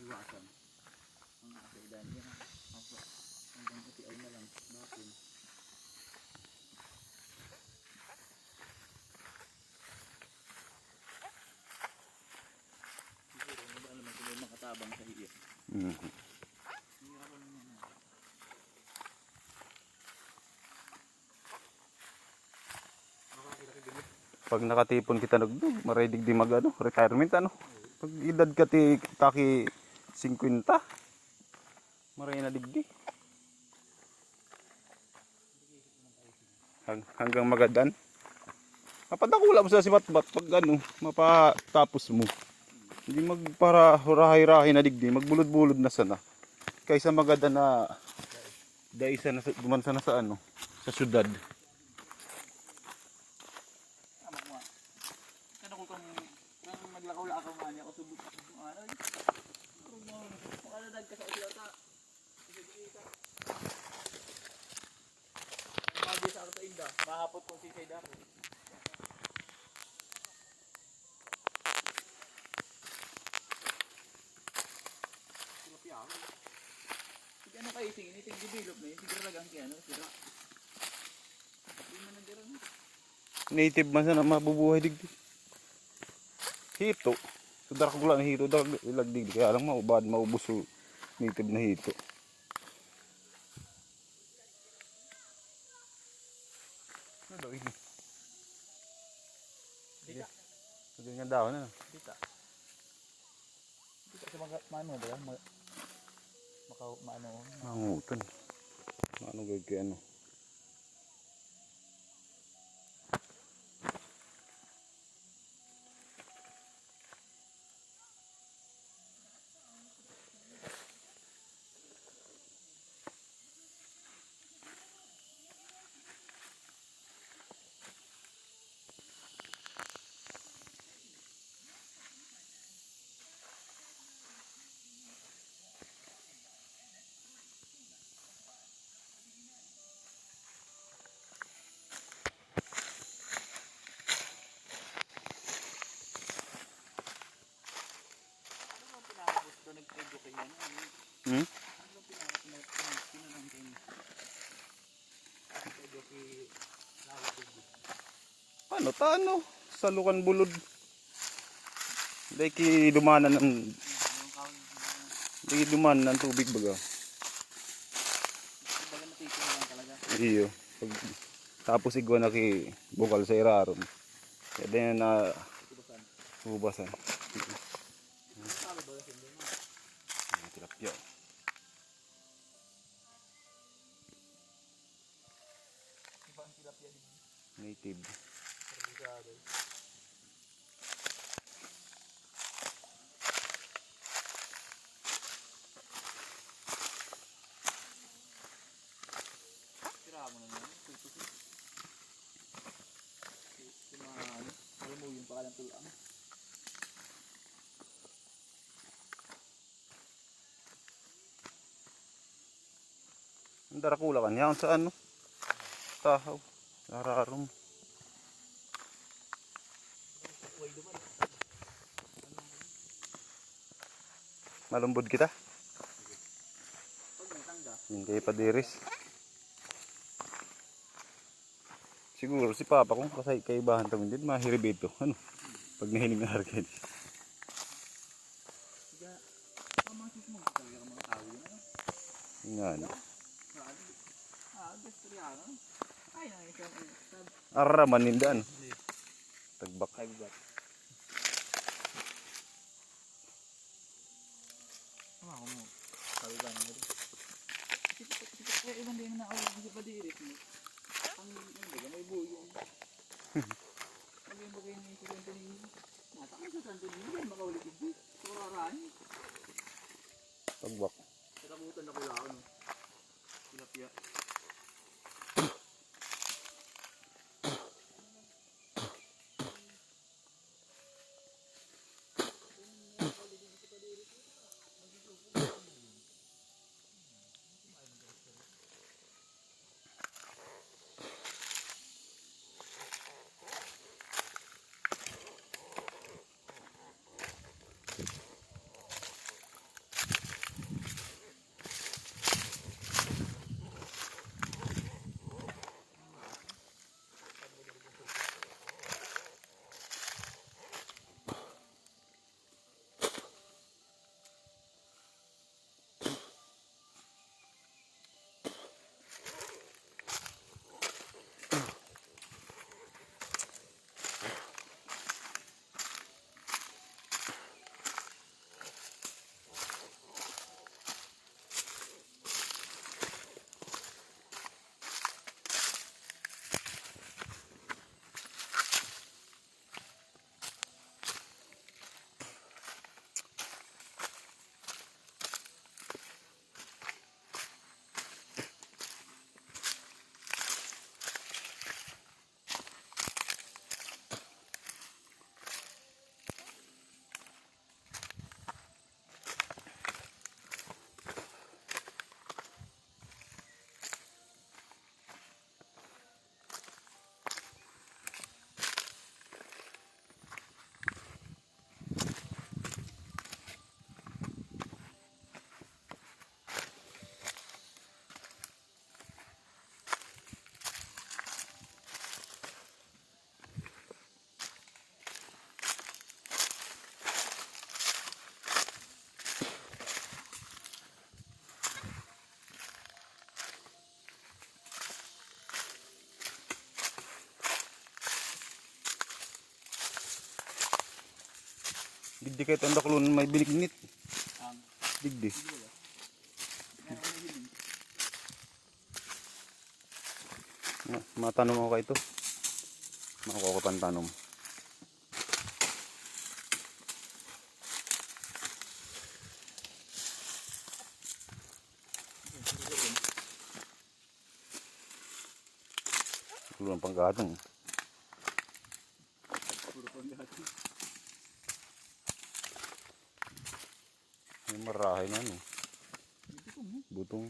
iwasan. Ang nakasaidan niya. Ako, hanggang pati ay na lang. Bakit? Siguro, hindi alam kung may makatabang sa iyo. Pag nakatipon kita nagdug, maraidig di mag ano, retirement ano. Pag edad ka ti taki 50, maray na digdi. Hanggang magadan. Mapadakula mo sa sibatbat pag ano, mapatapos mo. Hindi magpara hurahay-rahay na digdi, magbulod-bulod na sana. Kaysa magadan na daisa na dumansa na sa ano, sa syudad. Naglakaw-lakaw nga niya ako subot ako kung ano eh. Kung ano nagkasaulat ka. Magi sa ako sa inda. Mahapot kong si Sayda ko. Tilapia ako. Sige ano kayo singin? Iting develop na yun. Siguro lagang kaya ano. Sira. Hindi man nagdira na. Native man sana mabubuhay digdi. Hito. Sudar ko lang hito dag ilagdig kaya lang maubad maubos so native na hito. Ano daw ini? Dita. Ganyan daw na. Dita. Dita sa mga mano ba? Maano. Mangutan. Ano gagawin kay ano? Hmm? Ano tano? Salukan bulod. Dahil ki dumanan ng tubig baga. Iyo. Tapos igwa na ki bukal sa iraron. Kaya na hubasan. Tilapia. Native. Tira mo na yan. Alam mo yung pakalang tulang. Ang darakula kan yan sa ano? Tahaw. Nararom. Malumbod kita. Hindi pa diris. Siguro si Papa kung kasay kaibahan tawin din mahirib ito. Ano? Pag nahiling na harga. Nga no. Arraman nindaan. Tagbak. Ibang din na ako sa padirit mo. Ang may buyo. Ang yung bagay ni Sir Anthony. Natakay sa Anthony. Hindi makaulit ito. Suraraan. Tagbak. Nakabutan na ko lang. Tilapia. Di kahit ang daklon may binignit. Ang Digdi. hindi ba? Meron ko na yun. Matanong ako ito. Makukuha ko pang tanong. Puro ang panggatong. Puro pang dati. May marahay na ano. Hindi ko mo. Butong.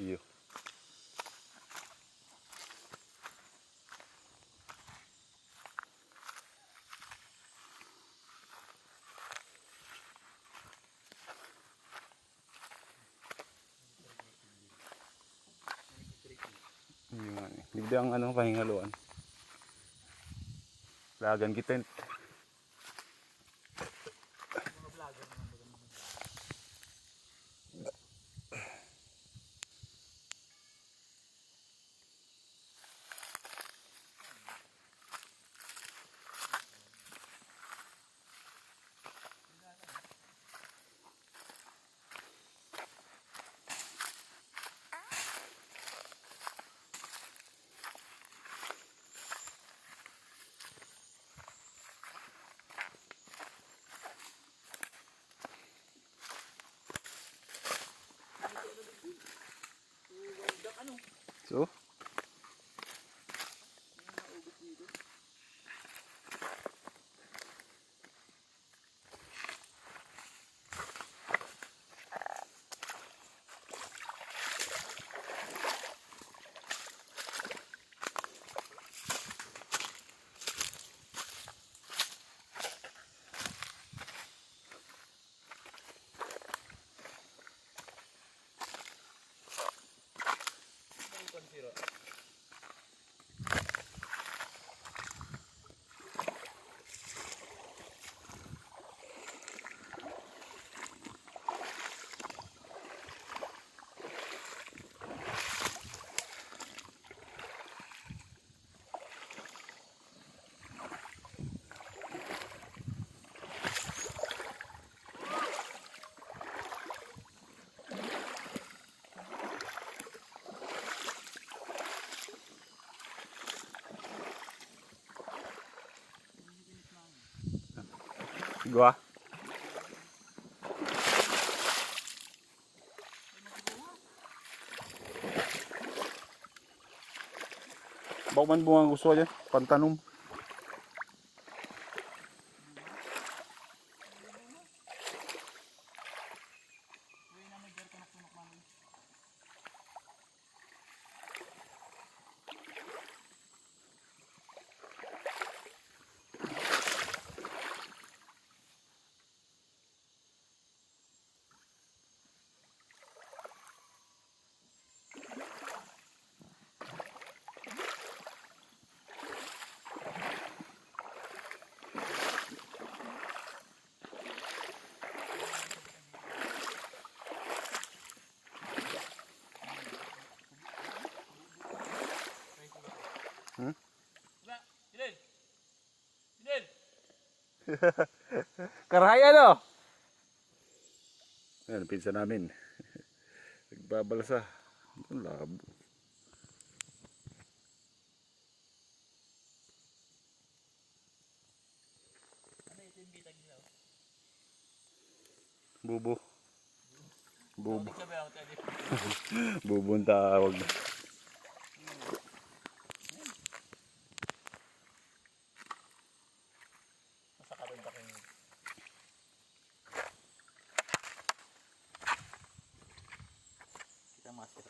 Iyo. Yung ano, hindi ang ano pahingaluan. Lagan kita. So, gua. Baka man bunga gusto dyan, pantanom. Hilel! Hilel! Karaya no? Ayan, pinsa namin. Nagbabalasa. Ang labo. Ano ito yung bitag nila? Bubo. Bubo. Sabi ako tayo. Bubong tawag. Masakaroon ka kayo. Kita master.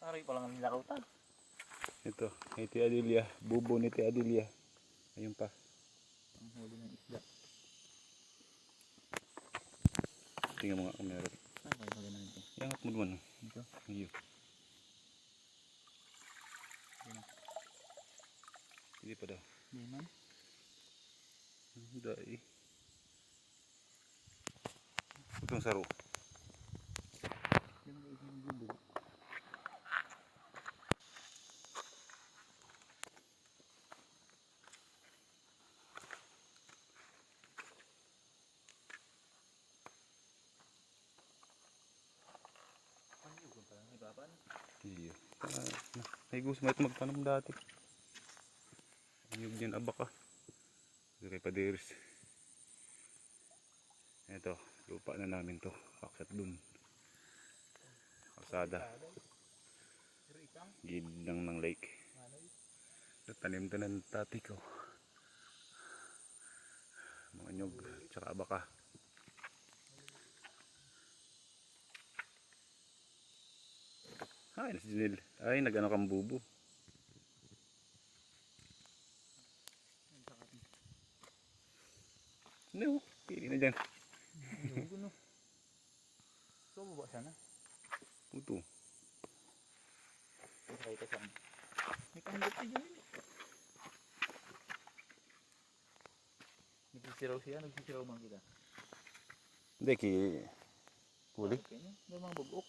Aray pa lang ang nilakautan. Ito, iti Adelia. Bubo ni Tia Adelia. Ayun pa. Ang huli ng isda. Tingnan mo nga kung meron. Saan kayo maganda nito? Iangat mo naman. Dito? Ayun. Hindi pa daw. Hindi man. Dai. Itong saro. Hindi man kayo ng bubo. Ano yung kung parang ibaban? Iyo. May gusto mo ito magtanong dati. Anyog yan abak ah. Ito kay Paderis. Ito, lupa na namin to. Akyat dun. Kalsada. Gilid lang ng lake. Tanim to ng tati ko. Mga nyog, tsaka abaka. Ay, nasi Junil. Ay, nag-ano kang bubo. No, pili na dyan. Ayun, no. So, baba sana. Puto. Try ka saan. May kanggap si Junil. Nagsisiraw siya, nagsisiraw man kita. Hindi, huli. Okay, no? May mga bubok.